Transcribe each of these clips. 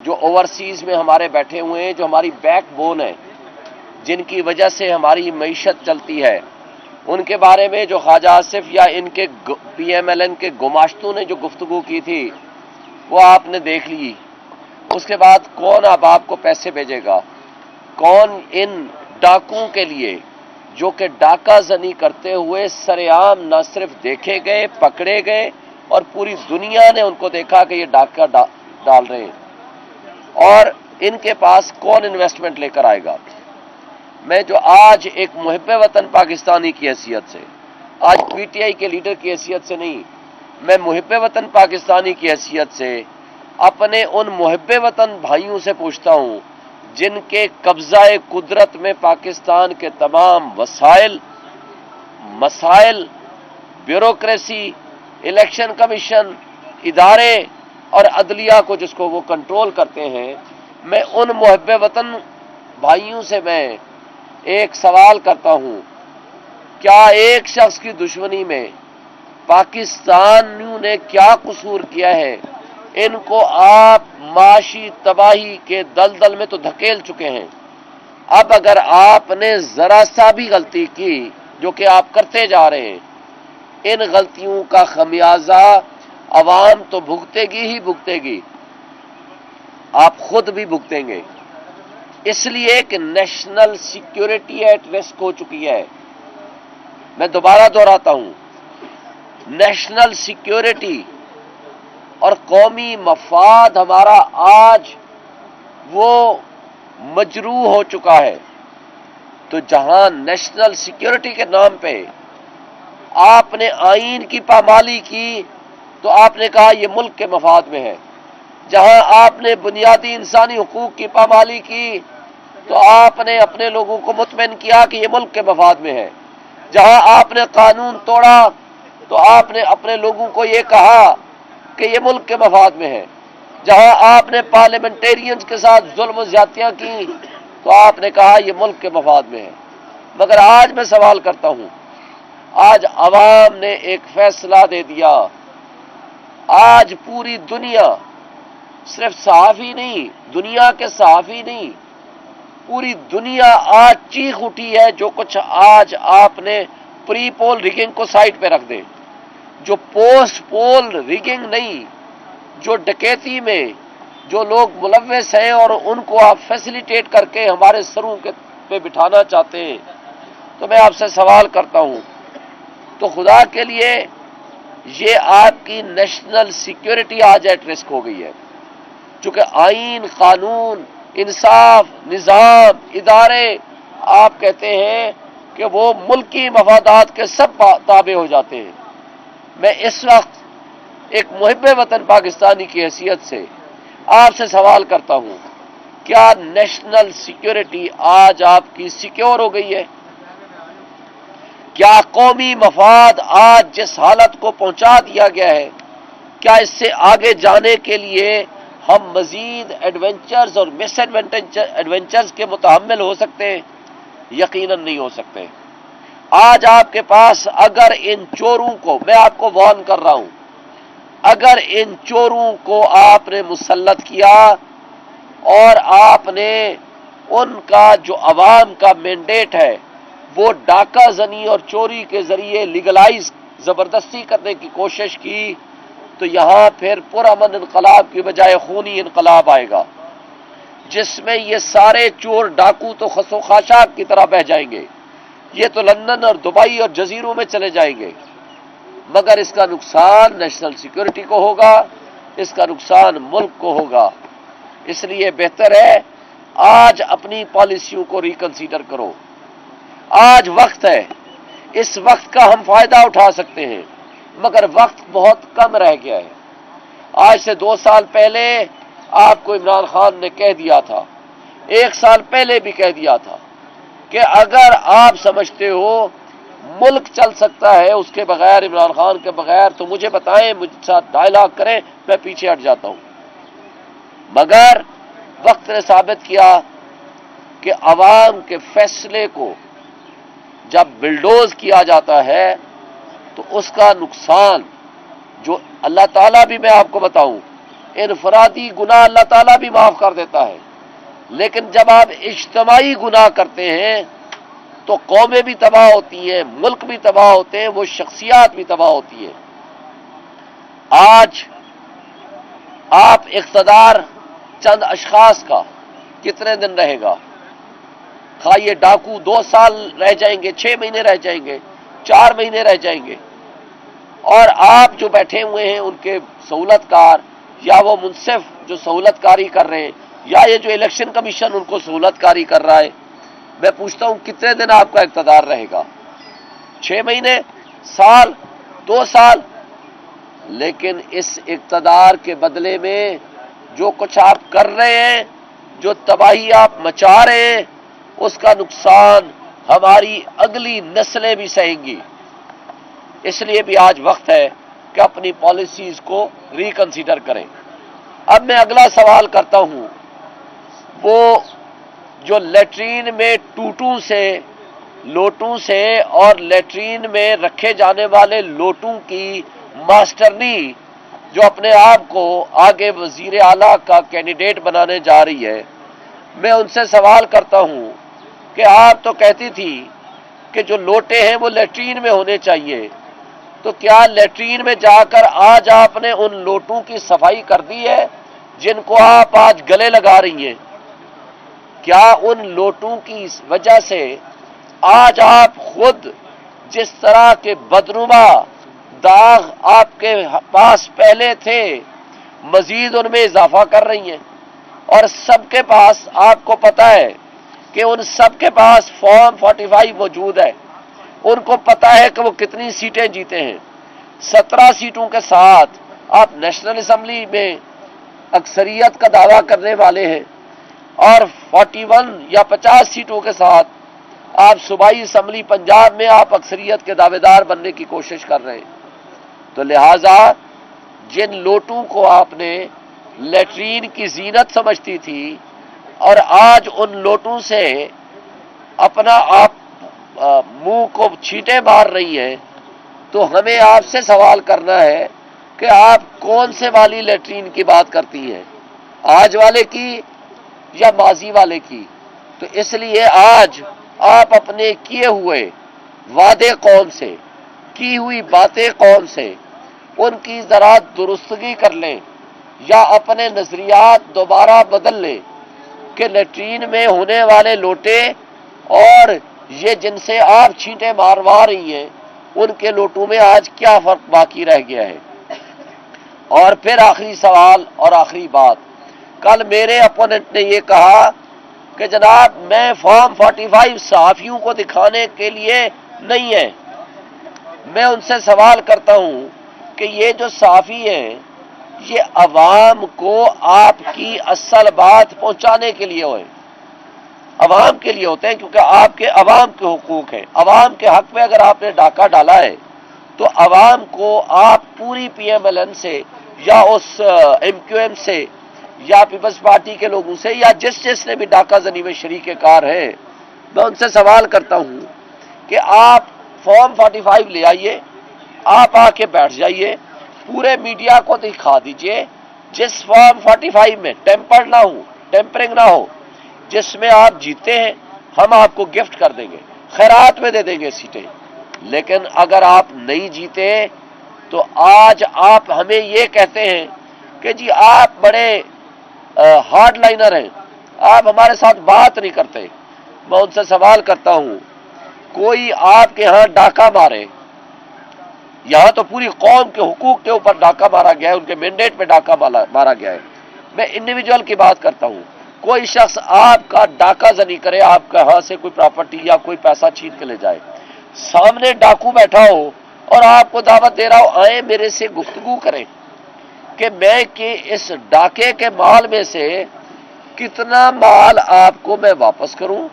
جو اوورسیز میں ہمارے بیٹھے ہوئے ہیں، جو ہماری بیک بون ہے، جن کی وجہ سے ہماری معیشت چلتی ہے، ان کے بارے میں جو خواجہ آصف یا ان کے پی ایم ایل این کے گماشتوں نے جو گفتگو کی تھی وہ آپ نے دیکھ لی۔ اس کے بعد کون اب آپ کو پیسے بھیجے گا؟ کون ان ڈاکوں کے لیے جو کہ ڈاکہ زنی کرتے ہوئے سر عام نہ صرف دیکھے گئے، پکڑے گئے، اور پوری دنیا نے ان کو دیکھا کہ یہ ڈاکہ ڈال رہے ہیں، اور ان کے پاس کون انویسٹمنٹ لے کر آئے گا؟ میں جو آج ایک محب وطن پاکستانی کی حیثیت سے، آج پی ٹی آئی کے لیڈر کی حیثیت سے نہیں، میں محب وطن پاکستانی کی حیثیت سے اپنے ان محب وطن بھائیوں سے پوچھتا ہوں جن کے قبضہ قدرت میں پاکستان کے تمام وسائل، مسائل، بیوروکریسی، الیکشن کمیشن، ادارے اور عدلیہ کو جس کو وہ کنٹرول کرتے ہیں، میں ان محب وطن بھائیوں سے میں ایک سوال کرتا ہوں، کیا ایک شخص کی دشمنی میں پاکستانیوں نے کیا قصور کیا ہے؟ ان کو آپ معاشی تباہی کے دلدل میں تو دھکیل چکے ہیں۔ اب اگر آپ نے ذرا سا بھی غلطی کی، جو کہ آپ کرتے جا رہے ہیں، ان غلطیوں کا خمیازہ عوام تو بھگتے گی ہی بھگتے گی، آپ خود بھی بھگتیں گے، اس لیے کہ نیشنل سیکیورٹی ایٹ رسک ہو چکی ہے۔ میں دوبارہ دہراتا ہوں، نیشنل سیکیورٹی اور قومی مفاد ہمارا آج وہ مجروح ہو چکا ہے۔ تو جہاں نیشنل سیکیورٹی کے نام پہ آپ نے آئین کی پامالی کی تو آپ نے کہا یہ ملک کے مفاد میں ہے، جہاں آپ نے بنیادی انسانی حقوق کی پامالی کی تو آپ نے اپنے لوگوں کو مطمئن کیا کہ یہ ملک کے مفاد میں ہے، جہاں آپ نے قانون توڑا تو آپ نے اپنے لوگوں کو یہ کہا کہ یہ ملک کے مفاد میں ہے، جہاں آپ نے پارلیمنٹیرینز کے ساتھ ظلم و زیادتیاں کی تو آپ نے کہا یہ ملک کے مفاد میں ہے۔ مگر آج میں سوال کرتا ہوں، آج عوام نے ایک فیصلہ دے دیا، آج پوری دنیا، صرف صحافی نہیں، دنیا کے صحافی نہیں، پوری دنیا آج چیخ اٹھی ہے۔ جو کچھ آج آپ نے پری پول ریگنگ کو سائٹ پہ رکھ دیں، جو پوسٹ پول ریگنگ نہیں، جو ڈکیتی میں جو لوگ ملوث ہیں اور ان کو آپ فیسیلیٹیٹ کر کے ہمارے سروں پہ بٹھانا چاہتے ہیں، تو میں آپ سے سوال کرتا ہوں، تو خدا کے لیے یہ آپ کی نیشنل سیکیورٹی آج ایٹ رسک ہو گئی ہے، چونکہ آئین، قانون، انصاف، نظام، ادارے آپ کہتے ہیں کہ وہ ملکی مفادات کے سب تابع ہو جاتے ہیں۔ میں اس وقت ایک محب وطن پاکستانی کی حیثیت سے آپ سے سوال کرتا ہوں، کیا نیشنل سیکیورٹی آج آپ کی سیکیور ہو گئی ہے؟ کیا قومی مفاد آج جس حالت کو پہنچا دیا گیا ہے، کیا اس سے آگے جانے کے لیے ہم مزید ایڈونچرز اور مس ایڈونچرز کے متحمل ہو سکتے ہیں؟ یقیناً نہیں ہو سکتے۔ آج آپ کے پاس اگر ان چوروں کو، میں آپ کو وارن کر رہا ہوں، اگر ان چوروں کو آپ نے مسلط کیا اور آپ نے ان کا جو عوام کا مینڈیٹ ہے وہ ڈاکہ زنی اور چوری کے ذریعے لیگلائز، زبردستی کرنے کی کوشش کی، تو یہاں پھر پرامن انقلاب کی بجائے خونی انقلاب آئے گا، جس میں یہ سارے چور ڈاکو تو خس و خاشاک کی طرح بہ جائیں گے، یہ تو لندن اور دبئی اور جزیروں میں چلے جائیں گے، مگر اس کا نقصان نیشنل سیکیورٹی کو ہوگا، اس کا نقصان ملک کو ہوگا۔ اس لیے بہتر ہے آج اپنی پالیسیوں کو ریکنسیڈر کرو، آج وقت ہے، اس وقت کا ہم فائدہ اٹھا سکتے ہیں، مگر وقت بہت کم رہ گیا ہے۔ آج سے 2 سال پہلے آپ کو عمران خان نے کہہ دیا تھا، 1 سال پہلے بھی کہہ دیا تھا کہ اگر آپ سمجھتے ہو ملک چل سکتا ہے اس کے بغیر، عمران خان کے بغیر، تو مجھے بتائیں، مجھ ساتھ ڈائلاگ کریں، میں پیچھے ہٹ جاتا ہوں۔ مگر وقت نے ثابت کیا کہ عوام کے فیصلے کو جب بلڈوز کیا جاتا ہے تو اس کا نقصان، جو اللہ تعالیٰ بھی، میں آپ کو بتاؤں، انفرادی گناہ اللہ تعالیٰ بھی معاف کر دیتا ہے، لیکن جب آپ اجتماعی گناہ کرتے ہیں تو قومیں بھی تباہ ہوتی ہیں، ملک بھی تباہ ہوتے ہیں، وہ شخصیات بھی تباہ ہوتی ہیں۔ آج آپ اقتدار چند اشخاص کا کتنے دن رہے گا؟ خواہ یہ ڈاکو 2 سال رہ جائیں گے، 6 مہینے رہ جائیں گے، 4 مہینے رہ جائیں گے، اور آپ جو بیٹھے ہوئے ہیں ان کے سہولت کار یا وہ منصف جو سہولت کاری کر رہے ہیں یا یہ جو الیکشن کمیشن ان کو سہولت کاری کر رہا ہے، میں پوچھتا ہوں کتنے دن آپ کا اقتدار رہے گا؟ 6 مہینے، سال، 2 سال؟ لیکن اس اقتدار کے بدلے میں جو کچھ آپ کر رہے ہیں، جو تباہی آپ مچا رہے ہیں، اس کا نقصان ہماری اگلی نسلیں بھی سہیں گی۔ اس لیے بھی آج وقت ہے کہ اپنی پالیسیز کو ریکنسیڈر کریں۔ اب میں اگلا سوال کرتا ہوں، وہ جو لیٹرین میں لوٹوں سے اور لیٹرین میں رکھے جانے والے لوٹوں کی ماسٹرنی جو اپنے آپ کو آگے وزیر اعلیٰ کا کینڈیڈیٹ بنانے جا رہی ہے، میں ان سے سوال کرتا ہوں کہ آپ تو کہتی تھی کہ جو لوٹے ہیں وہ لیٹرین میں ہونے چاہیے، تو کیا لیٹرین میں جا کر آج آپ نے ان لوٹوں کی صفائی کر دی ہے جن کو آپ آج گلے لگا رہی ہیں؟ کیا ان لوٹوں کی وجہ سے آج آپ خود جس طرح کے بدنما داغ آپ کے پاس پہلے تھے مزید ان میں اضافہ کر رہی ہیں؟ اور سب کے پاس آپ کو پتہ ہے کہ ان سب کے پاس فارم 45 موجود ہے، ان کو پتا ہے کہ وہ کتنی سیٹیں جیتے ہیں۔ 17 سیٹوں کے ساتھ آپ نیشنل اسمبلی میں اکثریت کا دعویٰ کرنے والے ہیں، اور 41 یا 50 سیٹوں کے ساتھ آپ صوبائی اسمبلی پنجاب میں آپ اکثریت کے دعوے دار بننے کی کوشش کر رہے ہیں۔ تو لہٰذا جن لوٹوں کو آپ نے لیٹرین کی زینت سمجھتی تھی اور آج ان لوٹوں سے اپنا آپ منہ کو چھینٹے مار رہی ہیں، تو ہمیں آپ سے سوال کرنا ہے کہ آپ کون سے والی لیٹرین کی بات کرتی ہیں، آج والے کی یا ماضی والے کی؟ تو اس لیے آج آپ اپنے کیے ہوئے وعدے قوم سے، کی ہوئی باتیں قوم سے، ان کی ذرا درستگی کر لیں یا اپنے نظریات دوبارہ بدل لیں کہ لیٹرین میں ہونے والے لوٹے اور یہ جن سے آپ چھینٹے ماروا رہی ہیں ان کے لوٹوں میں آج کیا فرق باقی رہ گیا ہے۔ اور پھر آخری سوال اور آخری بات، کل میرے اپوننٹ نے یہ کہا کہ جناب میں فارم 45 صحافیوں کو دکھانے کے لیے نہیں ہے۔ میں ان سے سوال کرتا ہوں کہ یہ جو صحافی ہیں یہ عوام کو آپ کی اصل بات پہنچانے کے لیے ہوئے، عوام کے لیے ہوتے ہیں، کیونکہ آپ کے عوام کے حقوق ہیں۔ عوام کے حق میں اگر آپ نے ڈاکہ ڈالا ہے تو عوام کو آپ پوری پی ایم ایل این سے یا اس ایم کیو ایم سے یا پیپلز پارٹی کے لوگوں سے یا جس نے بھی ڈاکہ زنی میں شریک کار ہے، میں ان سے سوال کرتا ہوں کہ آپ فارم 45 لے آئیے، آپ آ کے بیٹھ جائیے، پورے میڈیا کو دکھا دیجئے جس فارم 45 میں ٹیمپرنگ نہ ہو، جس میں آپ جیتے ہیں ہم آپ کو گفٹ کر دیں گے، خیرات میں دے دیں گے سیٹیں۔ لیکن اگر آپ نہیں جیتے تو آج آپ ہمیں یہ کہتے ہیں کہ جی آپ بڑے ہارڈ لائنر ہیں، آپ ہمارے ساتھ بات نہیں کرتے۔ میں ان سے سوال کرتا ہوں، کوئی آپ کے ہاں ڈاکہ مارے، یہاں تو پوری قوم کے حقوق کے اوپر ڈاکہ مارا گیا ہے، ان کے مینڈیٹ پہ ڈاکہ مارا گیا ہے، میں انڈیویجول کی بات کرتا ہوں، کوئی شخص آپ کا ڈاکہ زنی کرے، آپ کے ہاں سے کوئی پراپرٹی یا کوئی پیسہ چھین کے لے جائے، سامنے ڈاکو بیٹھا ہو اور آپ کو دعوت دے رہا ہو آئیں میرے سے گفتگو کریں کہ میں کہ اس ڈاکے کے مال میں سے کتنا مال آپ کو میں واپس کروں،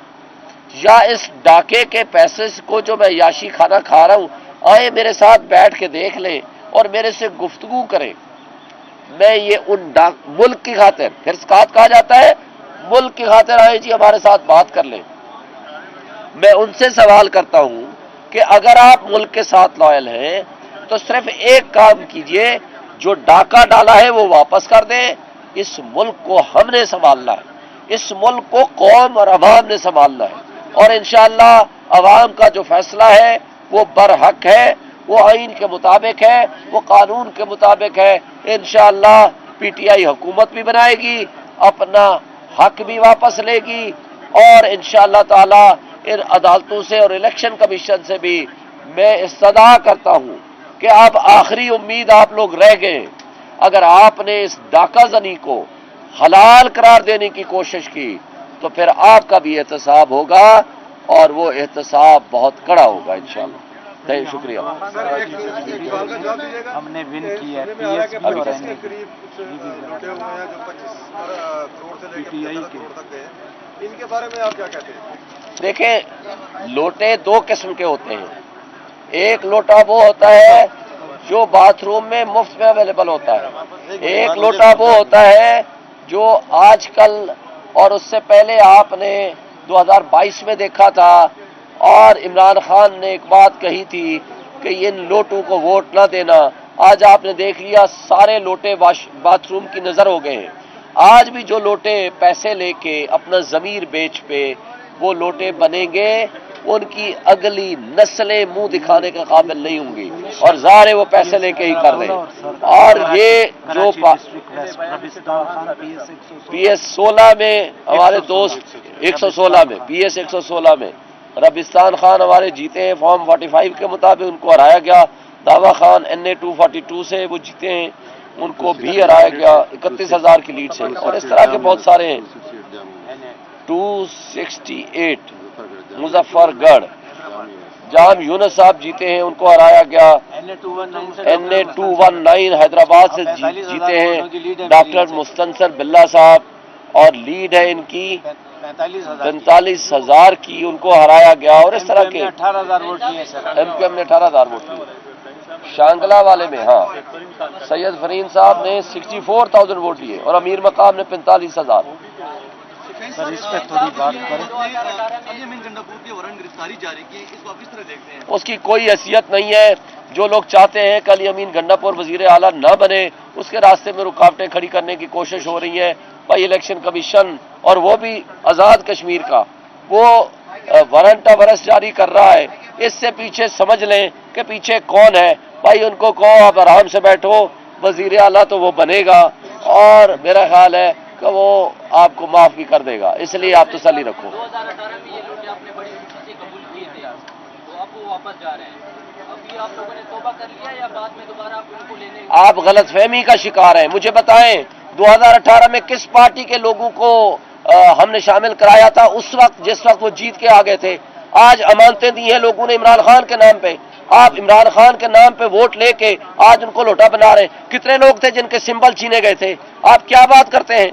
یا اس ڈاکے کے پیسے کو جو میں یاشی کھانا کھا رہا ہوں آئیں میرے ساتھ بیٹھ کے دیکھ لیں اور میرے سے گفتگو کریں۔ میں یہ ملک کی خاطر، پھر سکات کہا جاتا ہے، ملک کی خاطر آئیں جی ہمارے ساتھ بات کر لیں۔ میں ان سے سوال کرتا ہوں کہ اگر آپ ملک کے ساتھ لائل ہیں تو صرف ایک کام کیجئے جو ڈاکہ ڈالا ہے وہ واپس کر دیں. اس ملک کو ہم نے سنبھالنا ہے, اس ملک کو قوم اور عوام نے سنبھالنا ہے, اور انشاءاللہ عوام کا جو فیصلہ ہے وہ برحق ہے, وہ آئین کے مطابق ہے, وہ قانون کے مطابق ہے. انشاءاللہ پی ٹی آئی حکومت بھی بنائے گی, اپنا حق بھی واپس لے گی, اور انشاءاللہ تعالی ان عدالتوں سے اور الیکشن کمیشن سے بھی میں استدعا کرتا ہوں کہ اب آخری امید آپ لوگ رہ گئے. اگر آپ نے اس ڈاکہ زنی کو حلال قرار دینے کی کوشش کی تو پھر آپ کا بھی احتساب ہوگا, اور وہ احتساب بہت کڑا ہوگا انشاءاللہ. شکریہ. ہم نے ون کی ہے پی ایس بی اور ان کے بارے میں آپ کیا کہتے ہیں؟ دیکھیں, لوٹے دو قسم کے ہوتے ہیں. ایک لوٹا وہ ہوتا ہے جو باتھ روم میں مفت میں اویلیبل ہوتا ہے, ایک لوٹا وہ ہوتا ہے جو آج کل اور اس سے پہلے آپ نے 2022 میں دیکھا تھا, اور عمران خان نے ایک بات کہی تھی کہ ان لوٹوں کو ووٹ نہ دینا. آج آپ نے دیکھ لیا سارے لوٹے باتھ روم کی نظر ہو گئے ہیں. آج بھی جو لوٹے پیسے لے کے اپنا ضمیر بیچ پہ وہ لوٹے بنیں گے, ان کی اگلی نسلیں منہ دکھانے کے قابل نہیں ہوں گی, اور ظاہر ہے وہ پیسے لے کے ہی کر رہے ہیں. اور یہ جو پی ایس 16 میں ہمارے دوست 116 میں پی ایس 116 میں ربستان خان ہمارے جیتے ہیں فارم 45 کے مطابق, ان کو ہرایا گیا. دعویٰ خان NA 242 سے وہ جیتے ہیں, ان کو بھی ہرایا گیا 31,000 کی لیڈ سے. اور اس طرح کے بہت سارے ہیں. 268 مظفر گڑھ جام یونس صاحب جیتے ہیں, ان کو ہرایا گیا. NA 219 حیدرآباد سے جیتے ہیں ڈاکٹر مستنصر بلّہ صاحب, اور لیڈ ہے ان کی 45,000 کی, ان کو ہرایا گیا. اور اس طرح کے 18,000 ووٹ لیے سر. ایم پی ایم نے 18,000 ووٹ لیے. شانگلہ والے میں ہاں سید فرین صاحب نے 64,000 ووٹ لیے, اور امیر مقام نے 45,000. سر اس پہ تھوڑی بات کریں. اس کی کوئی حیثیت نہیں ہے. جو لوگ چاہتے ہیں کہ علی امین گنڈا پور وزیر اعلیٰ نہ بنے, اس کے راستے میں رکاوٹیں کھڑی کرنے کی کوشش ہو رہی ہے. بھائی الیکشن کمیشن, اور وہ بھی آزاد کشمیر کا, وہ وارنٹ آف ارسٹ جاری کر رہا ہے. اس سے پیچھے سمجھ لیں کہ پیچھے کون ہے. بھائی ان کو کہو آپ آرام سے بیٹھو, وزیر اعلیٰ تو وہ بنے گا, اور میرا خیال ہے کہ وہ آپ کو معاف بھی کر دے گا. اس لیے آپ تسلی رکھو. 2018 میں یہ لوٹے آپ نے بڑی خوشی سے قبول کیے تھے, تو اب وہ واپس جا رہے ہیں. ابھی آپ لوگوں نے توبہ کر لیا یا بعد میں دوبارہ آپ ان کو لینے؟ آپ غلط فہمی کا شکار ہیں. مجھے بتائیں 2018 میں کس پارٹی کے لوگوں کو ہم نے شامل کرایا تھا اس وقت جس وقت وہ جیت کے آگے تھے؟ آج امانتیں دی ہیں لوگوں نے عمران خان کے نام پہ. آپ عمران خان کے نام پہ ووٹ لے کے آج ان کو لوٹا بنا رہے ہیں. کتنے لوگ تھے جن کے سمبل چھینے گئے تھے؟ آپ کیا بات کرتے ہیں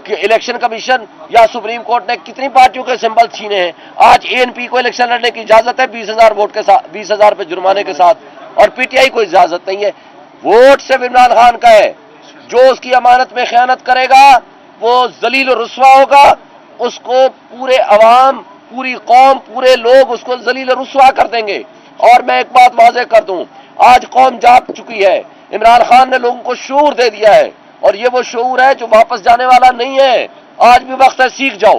کہ الیکشن کمیشن یا سپریم کورٹ نے کتنی پارٹیوں کے سمبل چھینے ہیں؟ آج ANP کو الیکشن لڑنے کی اجازت ہے 20,000 ووٹ کے ساتھ, 20,000 پہ جرمانے کے ساتھ, اور PTI کو اجازت نہیں ہے. ووٹ صرف عمران خان کا ہے. جو اس کی امانت میں خیانت کرے گا وہ ذلیل و رسوا ہوگا. اس کو پورے عوام, پوری قوم, پورے لوگ اس کو ذلیل و رسوا کر دیں گے. اور میں ایک بات واضح کر دوں, آج قوم جاگ چکی ہے. عمران خان نے لوگوں کو شعور دے دیا ہے, اور یہ وہ شعور ہے جو واپس جانے والا نہیں ہے. آج بھی وقت ہے, سیکھ جاؤ.